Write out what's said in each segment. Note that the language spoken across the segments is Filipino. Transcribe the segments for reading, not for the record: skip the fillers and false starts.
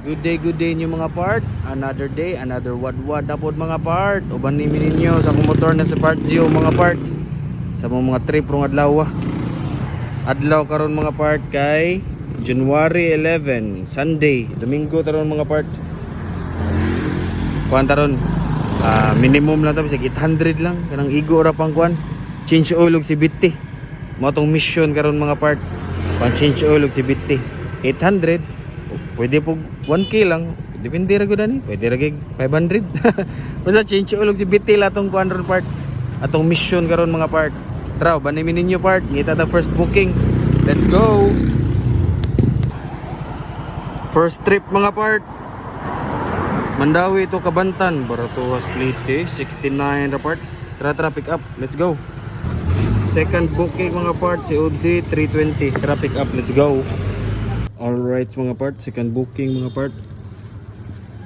Good day nyo mga part. Another day, another wadwad dapat mga part. Uban ni ninyo sa akong motor na sa part zero mga part. Sa mga trip rong adlaw. Adlaw karon mga part kay January 11, Sunday, Domingo taron mga part. Kuan taron. Minimum lang tapos 800 lang kanang igo ra pang kuan. Change oil og CBT. Mo tong mission karon mga part. Pan change oil og CBT. 800. Pwede po 1k lang. Depende ra gud ani. Pwede ra gig 500. Basta change oil og CBT la tong kuan ron part. Atong mission karon mga part. Tara, banimin ninyo part. Ngita ta first booking. Let's go. First trip mga part. Mandawi to Kabantan, Baratuwas Plite, 69 report. Tara pick up, let's go. Second booking mga part, COD 320. Tara pick up, let's go. Alright mga part, second booking mga part.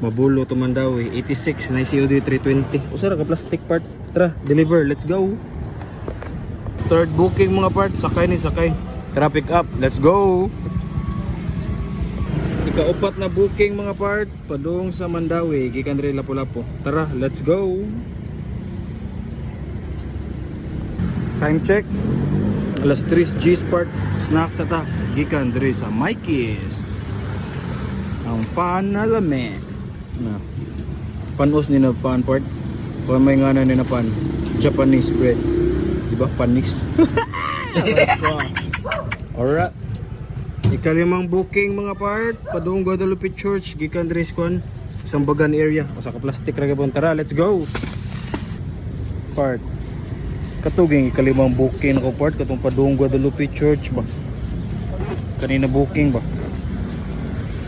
Mabulo to Mandawi, 86 na COD 320. Usara ka plastic part. Tara, deliver, let's go. Third booking mga part, sakay. Tara pick up, let's go. Ikaupat na booking mga part, padung sa Mandawi, gikan diri Lapu-Lapu. Tara, let's go. Time check. Alas 3 G's part, snacks ata, gikan diri sa Mikey's. Ang panalame. Na. Panos ni na pan part. Kung may ngana ni na pan, Japanese bread. Diba panis? Alright. Ikalimang booking mga part, padung Guadalupe Church, gikan diri sa Sambagan area. Usa ka plastic ra gyapon. Tara, let's go. Part. Katuging ikalimang booking ako part katong padung Guadalupe Church ba. Kanina booking ba.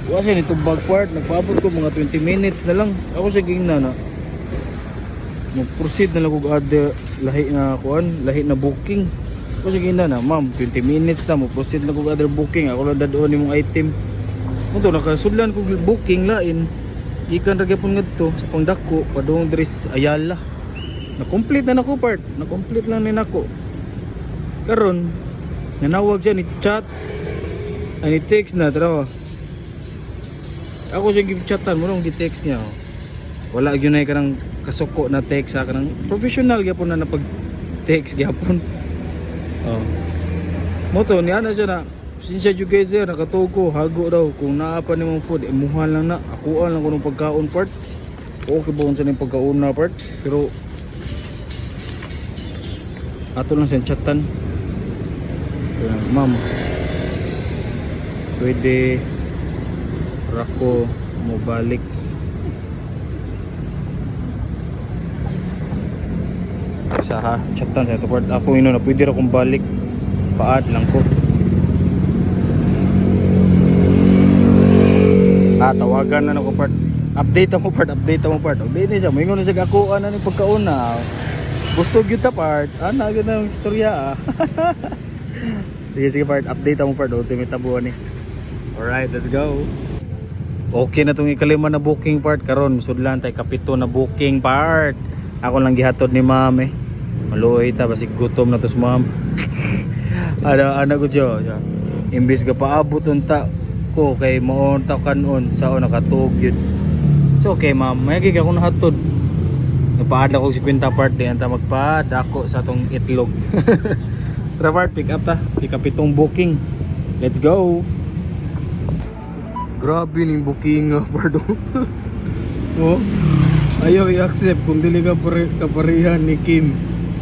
Wasa ni tubag part, nagpaabot ko mga 20 minutes na lang. Ako sa gingna na. Mag-proceed na lang ko other lahi na kuan, lahi na booking. Kasi gina na, ma'am, 20 minutes na mo proceed lang kung other booking. Ako lang dadoon ni mong item. Ito, nakasudlan kong booking lain. Ikan ra gyapon ngadto sa pangdako padung dris Ayala. Na-complete na nako part. Na-complete lang ni nako. Karon, nanawag siya ni chat. Ani text na tara. Ako siya gi-chatan mo nung gi-text niya. Wala gyud na kanang kasuko na text sa kanang professional gyapon na napag-text gyapon. Moto niya na siya na sinsya jugezer nakatugo hago daw kung naa pa nimong food imuhan lang na akuan lang ko ng pagkaon part. Okay ba kung sa ning pagkaon na part pero ato lang siyang chatan. Ma'am pwede rako mo balik sa ha, chatan sa ito part. Ako ino na pwede ra kong balik. Paad lang ko. Tawagan na nako part. Update mo part. Update ni siya. Moingon na siya ako ana ni pagkaon na. Busog gyud ta part. Ana gyud ang istorya. Sige part. Update mo part. Sa may tabuan ni. Alright, let's go. Okay na tong ikalima na booking part karon. Sudlan tay kapito na booking part. Ako lang gihatod ni ma'am eh. Maluoy ta basig gutom na tos ma'am. Ana ko siya. Imbis ga paabot unta ko kay mo ta kanon sa nakatuog yun. So okay ma'am, may gig ako nahatod. Napaad ako si Quinta part di anta magpaad ako sa tong itlog. Tara part, pick up ta. Pick up itong booking. Let's go. Grabe ning booking pardo. Oh. Ayaw i-accept kung dili ka kaparihan ni Kim.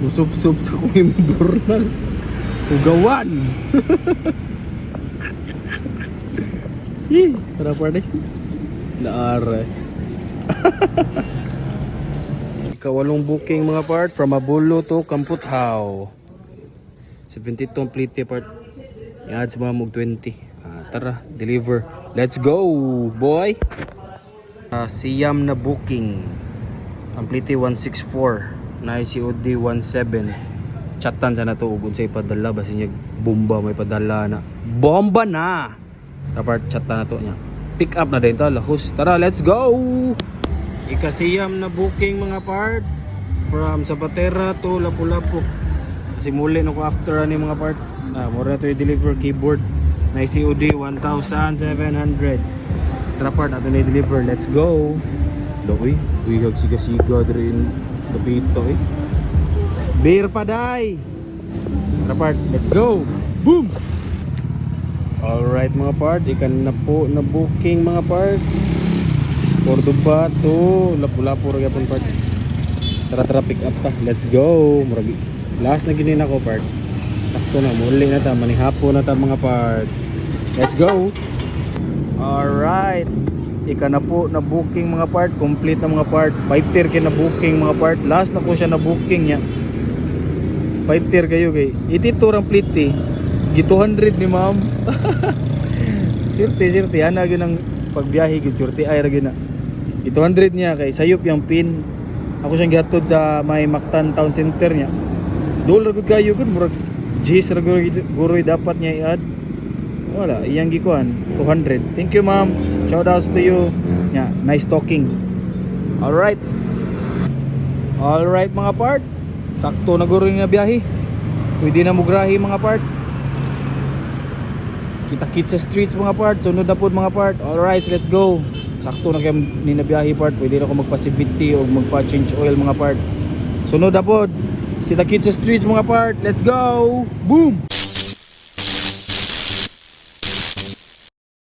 Usop-sop sa kong imdurnal. Ugawan. Tara pa rin. Naare. Ikawalong booking mga part from Mabulo to Kamputhaw. 72 plate part. I-add sa mga 20. Tara, deliver. Let's go, boy. Siyam na booking. Ang plite 164 na COD 17. Chatan sa na to ug unsay padala basin niya bomba may padala na. Bomba na. Dapat chatan na to niya. Pick up na din to lahos. Tara, let's go. Ikasiyam na booking mga part from Zapatera to Lapu-Lapu. Kasi muli na ko after ani mga part. Mura to i-deliver keyboard. na COD 1,700. Tara part natin na i-deliver. Let's go. Loy, uyag siga-siga rin kapito eh. Beer pa day. Tara part, let's go. Boom. Alright mga part, ikan na po na booking mga part. Cordoba to Lapu-Lapu ra gyapon part. Tara pick up ta. Let's go. Murag last na ginin ako part. Sakto na muli na ta, manihapon na ta mga part. Let's go. Alright. Ika na po na booking mga part, complete na mga part. 5 tier kay na booking mga part. Last na ko siya na booking niya. 5 tier kayo kay. Itito rang plite. Gi 200 ni ma'am. Sirte ana gyud ang pagbiyahe gid surti ay ra gyud na. 200 niya kay sayop yung pin. Ako siyang gihatod sa may Mactan Town Center niya. Dollar gud kayo gud murag G's ra guroy dapat niya i-add. Wala, iyang gikuan 200. Thank you ma'am. Shout outs to you. Yeah, nice talking. Alright. Alright mga part. Sakto na guroy na biyahe. Pwede na mugrahi mga part. Kita-kit sa streets mga part. Sunod na po mga part. Alright, let's go. Sakto na kayo ni nabiyahe part. Pwede na ako magpa-CVT o magpa-change oil mga part. Sunod na po. Kita-kit sa streets mga part. Let's go. Boom.